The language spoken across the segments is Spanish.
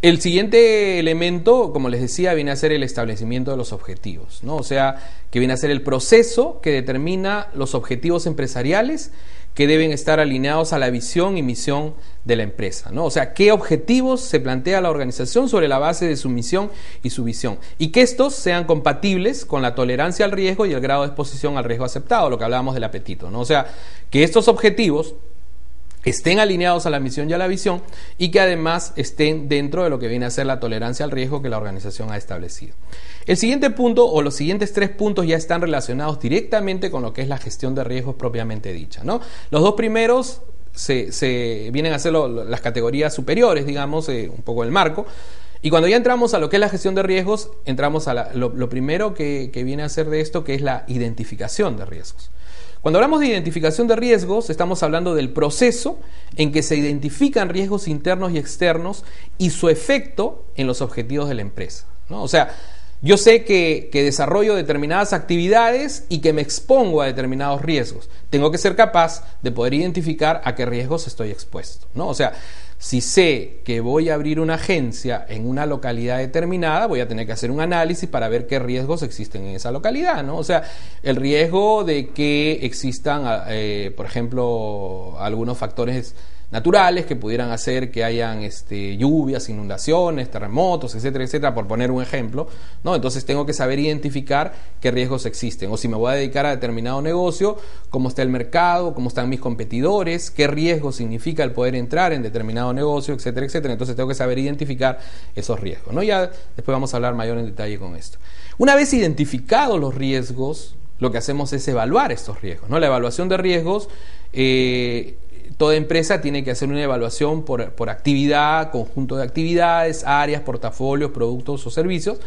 El siguiente elemento, como les decía, viene a ser el establecimiento de los objetivos, ¿no? O sea, que viene a ser el proceso que determina los objetivos empresariales que deben estar alineados a la visión y misión de la empresa, ¿no? O sea, qué objetivos se plantea la organización sobre la base de su misión y su visión, y que estos sean compatibles con la tolerancia al riesgo y el grado de exposición al riesgo aceptado, lo que hablábamos del apetito, ¿no? O sea, que estos objetivos estén alineados a la misión y a la visión y que además estén dentro de lo que viene a ser la tolerancia al riesgo que la organización ha establecido. El siguiente punto o los siguientes 3 puntos ya están relacionados directamente con lo que es la gestión de riesgos propiamente dicha, ¿no? Los 2 primeros se vienen a ser las categorías superiores, digamos, un poco el marco. Y cuando ya entramos a lo que es la gestión de riesgos, entramos a lo primero que viene a ser de esto, que es la identificación de riesgos. Cuando hablamos de identificación de riesgos, estamos hablando del proceso en que se identifican riesgos internos y externos y su efecto en los objetivos de la empresa, ¿no? O sea, yo sé que desarrollo determinadas actividades y que me expongo a determinados riesgos. Tengo que ser capaz de poder identificar a qué riesgos estoy expuesto, ¿no? O sea, si sé que voy a abrir una agencia en una localidad determinada, voy a tener que hacer un análisis para ver qué riesgos existen en esa localidad, ¿no? O sea, el riesgo de que existan, por ejemplo, algunos factores naturales que pudieran hacer que hayan lluvias, inundaciones, terremotos, etcétera, etcétera, por poner un ejemplo, ¿no? Entonces tengo que saber identificar qué riesgos existen, o si me voy a dedicar a determinado negocio, cómo está el mercado, cómo están mis competidores, qué riesgo significa el poder entrar en determinado negocio, etcétera, etcétera. Entonces tengo que saber identificar esos riesgos, ¿no? Ya después vamos a hablar mayor en detalle con esto. Una vez identificados los riesgos, lo que hacemos es evaluar estos riesgos, ¿no? La evaluación de riesgos, toda empresa tiene que hacer una evaluación por actividad, conjunto de actividades, áreas, portafolios, productos o servicios,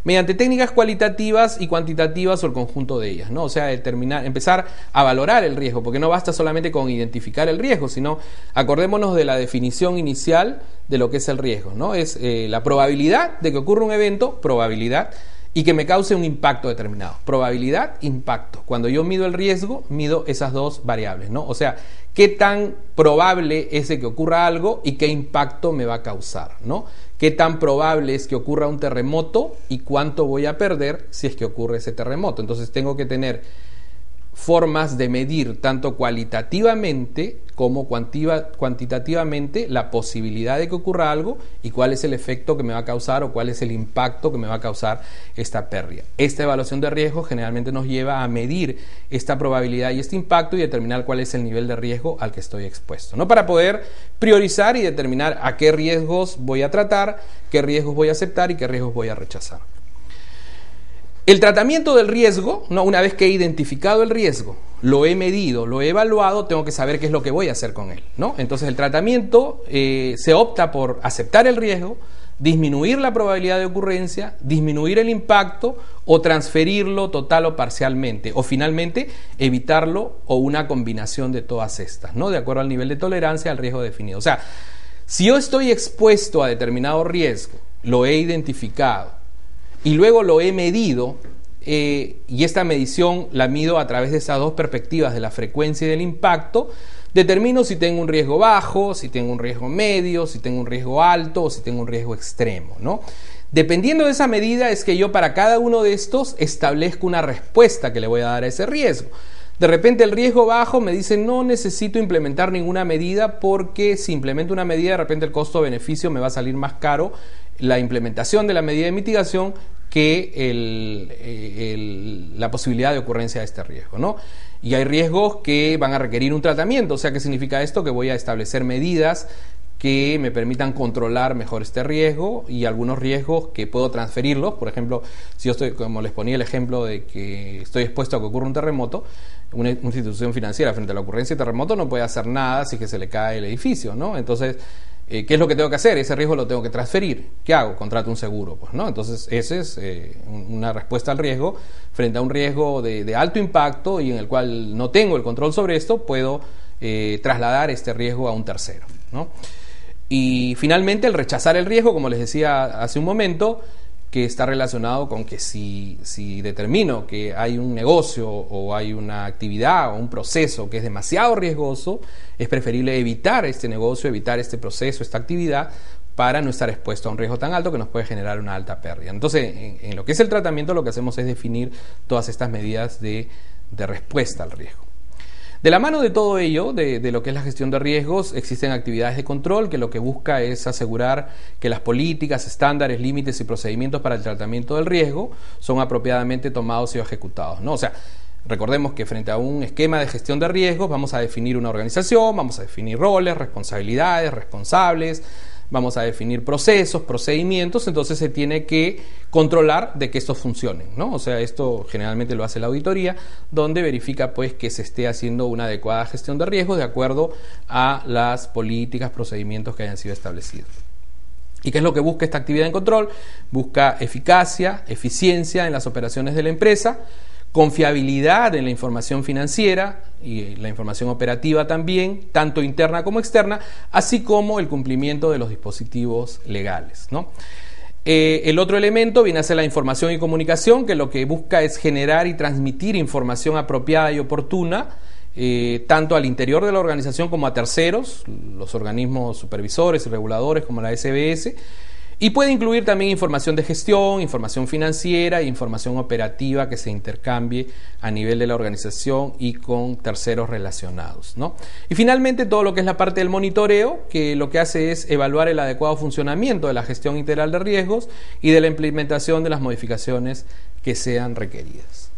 mediante técnicas cualitativas y cuantitativas o el conjunto de ellas, ¿no? O sea, empezar a valorar el riesgo, porque no basta solamente con identificar el riesgo, sino acordémonos de la definición inicial de lo que es el riesgo, ¿no? Es la probabilidad de que ocurra un evento, probabilidad, y que me cause un impacto determinado. Probabilidad, impacto. Cuando yo mido el riesgo, mido esas 2 variables, ¿no? O sea, qué tan probable es de que ocurra algo y qué impacto me va a causar, ¿no? Qué tan probable es que ocurra un terremoto y cuánto voy a perder si es que ocurre ese terremoto. Entonces tengo que tener formas de medir tanto cualitativamente como cuantitativamente la posibilidad de que ocurra algo y cuál es el efecto que me va a causar o cuál es el impacto que me va a causar esta pérdida. Esta evaluación de riesgo generalmente nos lleva a medir esta probabilidad y este impacto y determinar cuál es el nivel de riesgo al que estoy expuesto, ¿no? Para poder priorizar y determinar a qué riesgos voy a tratar, qué riesgos voy a aceptar y qué riesgos voy a rechazar. El tratamiento del riesgo, ¿no? Una vez que he identificado el riesgo, lo he medido, lo he evaluado, tengo que saber qué es lo que voy a hacer con él, ¿no? Entonces el tratamiento se opta por aceptar el riesgo, disminuir la probabilidad de ocurrencia, disminuir el impacto o transferirlo total o parcialmente, o finalmente evitarlo o una combinación de todas estas, ¿no? De acuerdo al nivel de tolerancia al riesgo definido. O sea, si yo estoy expuesto a determinado riesgo, lo he identificado, y luego lo he medido, y esta medición la mido a través de esas 2 perspectivas de la frecuencia y del impacto, determino si tengo un riesgo bajo, si tengo un riesgo medio, si tengo un riesgo alto o si tengo un riesgo extremo, ¿no? Dependiendo de esa medida es que yo para cada uno de estos establezco una respuesta que le voy a dar a ese riesgo. De repente el riesgo bajo me dice no necesito implementar ninguna medida porque si implemento una medida de repente el costo-beneficio me va a salir más caro la implementación de la medida de mitigación que la posibilidad de ocurrencia de este riesgo, ¿no? Y hay riesgos que van a requerir un tratamiento, o sea, ¿qué significa esto? Que voy a establecer medidas que me permitan controlar mejor este riesgo y algunos riesgos que puedo transferirlos. Por ejemplo, si yo estoy, como les ponía el ejemplo de que estoy expuesto a que ocurra un terremoto, una institución financiera frente a la ocurrencia de terremoto no puede hacer nada si que se le cae el edificio, ¿no? Entonces, ¿qué es lo que tengo que hacer? Ese riesgo lo tengo que transferir. ¿Qué hago? Contrato un seguro, pues, ¿no? Entonces, esa es una respuesta al riesgo. Frente a un riesgo de alto impacto y en el cual no tengo el control sobre esto, puedo trasladar este riesgo a un tercero, ¿no? Y finalmente, el rechazar el riesgo, como les decía hace un momento, que está relacionado con que si determino que hay un negocio o hay una actividad o un proceso que es demasiado riesgoso, es preferible evitar este negocio, evitar este proceso, esta actividad, para no estar expuesto a un riesgo tan alto que nos puede generar una alta pérdida. Entonces, en lo que es el tratamiento, lo que hacemos es definir todas estas medidas de respuesta al riesgo. De la mano de todo ello, de lo que es la gestión de riesgos, existen actividades de control que lo que busca es asegurar que las políticas, estándares, límites y procedimientos para el tratamiento del riesgo son apropiadamente tomados y ejecutados, ¿no? O sea, recordemos que frente a un esquema de gestión de riesgos vamos a definir una organización, vamos a definir roles, responsabilidades, responsables, vamos a definir procesos, procedimientos, entonces se tiene que controlar de que estos funcionen, ¿no? O sea, esto generalmente lo hace la auditoría, donde verifica pues que se esté haciendo una adecuada gestión de riesgos de acuerdo a las políticas, procedimientos que hayan sido establecidos. ¿Y qué es lo que busca esta actividad de control? Busca eficacia, eficiencia en las operaciones de la empresa, confiabilidad en la información financiera y la información operativa también, tanto interna como externa, así como el cumplimiento de los dispositivos legales, ¿no? El otro elemento viene a ser la información y comunicación, que lo que busca es generar y transmitir información apropiada y oportuna, tanto al interior de la organización como a terceros, los organismos supervisores y reguladores como la SBS, y puede incluir también información de gestión, información financiera e información operativa que se intercambie a nivel de la organización y con terceros relacionados, ¿no? Y finalmente todo lo que es la parte del monitoreo, que lo que hace es evaluar el adecuado funcionamiento de la gestión integral de riesgos y de la implementación de las modificaciones que sean requeridas.